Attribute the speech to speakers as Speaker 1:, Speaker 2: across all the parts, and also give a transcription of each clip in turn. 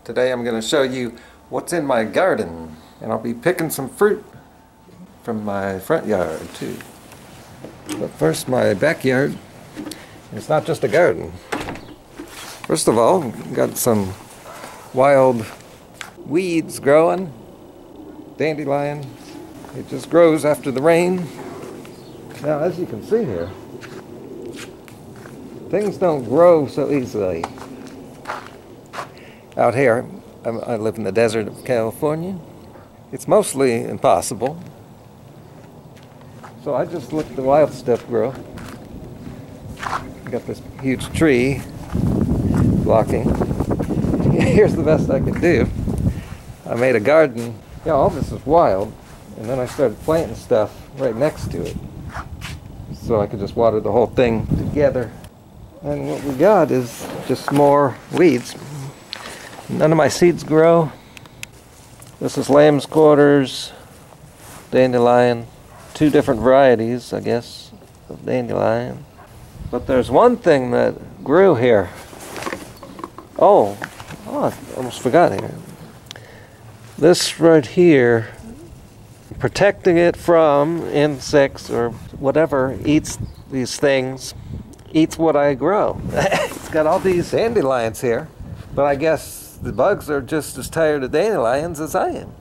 Speaker 1: Today I'm going to show you what's in my garden, and I'll be picking some fruit from my front yard too. But first, my backyard. It's not just a garden. First of all, got some wild weeds growing. Dandelion. It just grows after the rain. Now, as you can see here, things don't grow so easily. Out here, I live in the desert of California. It's mostly impossible. So I just let the wild stuff grow. Got this huge tree blocking. Here's the best I can do. I made a garden. Yeah, all this is wild. And then I started planting stuff right next to it, so I could just water the whole thing together. And what we got is just more weeds. None of my seeds grow. This is lamb's quarters, dandelion, two different varieties, I guess, of dandelion. But there's one thing that grew here. Oh, I almost forgot here. This right here, protecting it from insects or whatever eats these things, eats what I grow. It's got all these dandelions here, but I guess the bugs are just as tired of dandelions as I am.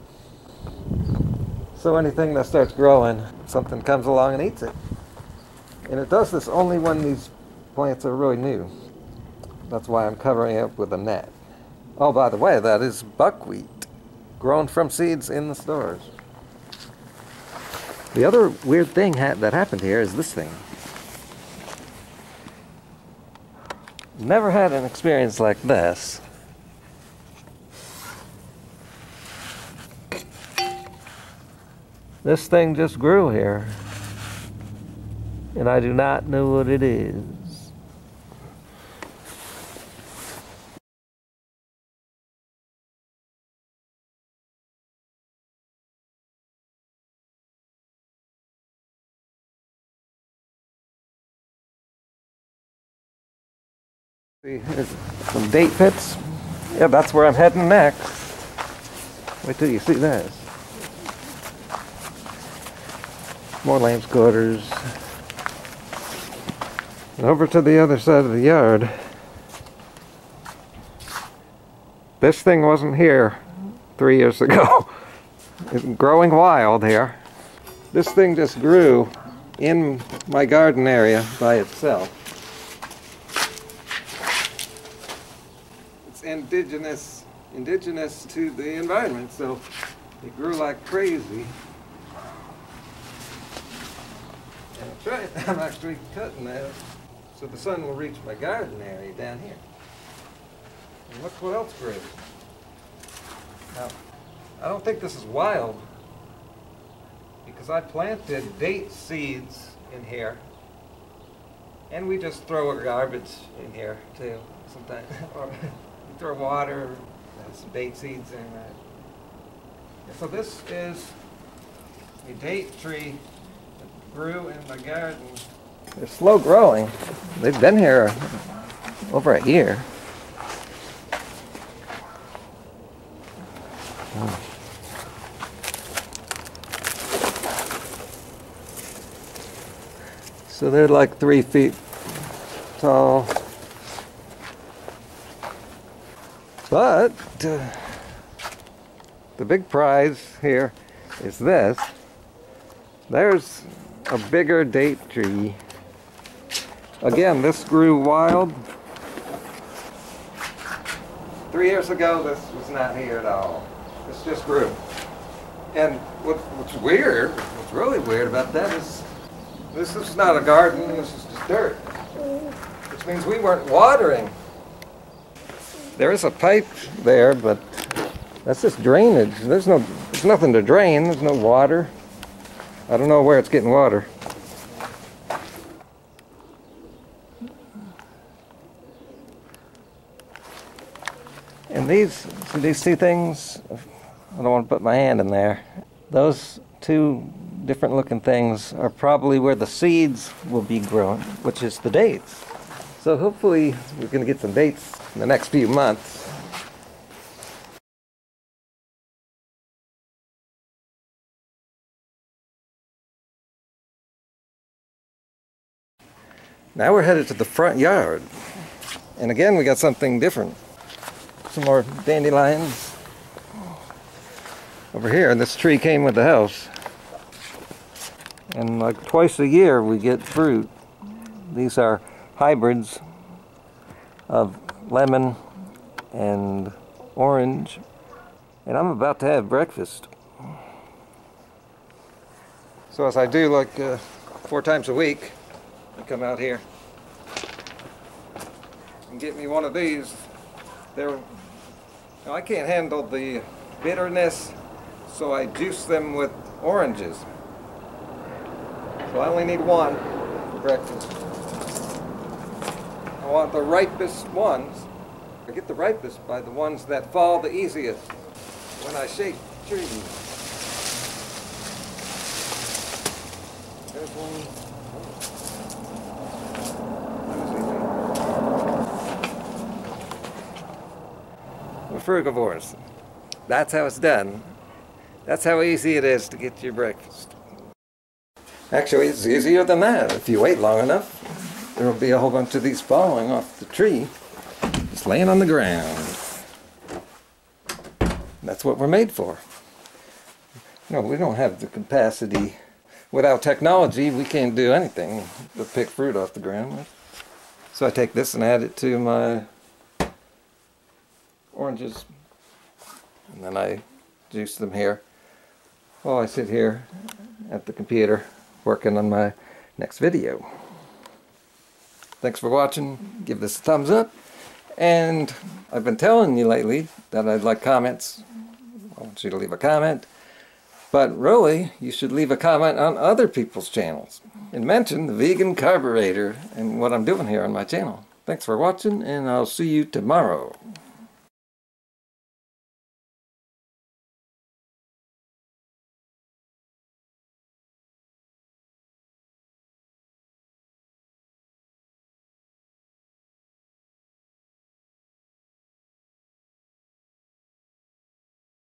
Speaker 1: So anything that starts growing, something comes along and eats it. And it does this only when these plants are really new. That's why I'm covering it up with a net. Oh, by the way, that is buckwheat, grown from seeds in the stores. The other weird thing that happened here is this thing. Never had an experience like this. This thing just grew here, and I do not know what it is. See, here's some date pits. Yeah, that's where I'm heading next. Wait till you see this. More lamb's quarters. And over to the other side of the yard. This thing wasn't here 3 years ago. It's growing wild here. This thing just grew in my garden area by itself. It's indigenous to the environment, so it grew like crazy. And that's right, I'm actually cutting that so the sun will reach my garden area down here. And look what else grew. Now, I don't think this is wild, because I planted date seeds in here, and we just throw our garbage in here too sometimes. Or we throw water, and some date seeds in there. So this is a date tree that grew in my garden. They're slow growing. They've been here over a year. So they're like 3 feet tall. But the big prize here is this. There's a bigger date tree. Again, this grew wild. 3 years ago, this was not here at all. This just grew. And what's weird, what's really weird about that is this is not a garden, this is just dirt. Which means we weren't watering. There is a pipe there, but that's just drainage. There's nothing to drain, there's no water. I don't know where it's getting water. And these two things, I don't want to put my hand in there. Those two different looking things are probably where the seeds will be growing, which is the dates. So hopefully we're going to get some dates in the next few months. Now we're headed to the front yard. And again, we got something different. Some more dandelions. Over here, this tree came with the house. And like twice a year we get fruit. These are hybrids of lemon and orange. And I'm about to have breakfast. So as I do like 4 times a week, I come out here and get me one of these. I can't handle the bitterness, so I juice them with oranges. So I only need one for breakfast. I want the ripest ones. I get the ripest by the ones that fall the easiest when I shake trees. There's one. We're frugivores. That's how it's done. That's how easy it is to get your breakfast. Actually, it's easier than that. If you wait long enough, there will be a whole bunch of these falling off the tree, just laying on the ground. That's what we're made for. No, we don't have the capacity. Without technology, we can't do anything but pick fruit off the ground. So I take this and add it to my oranges, and then I juice them here while I sit here at the computer working on my next video. Thanks for watching. Give this a thumbs up, and I've been telling you lately that I'd like comments. I want you to leave a comment, but really you should leave a comment on other people's channels and mention the vegan carburetor and what I'm doing here on my channel. Thanks for watching, and I'll see you tomorrow.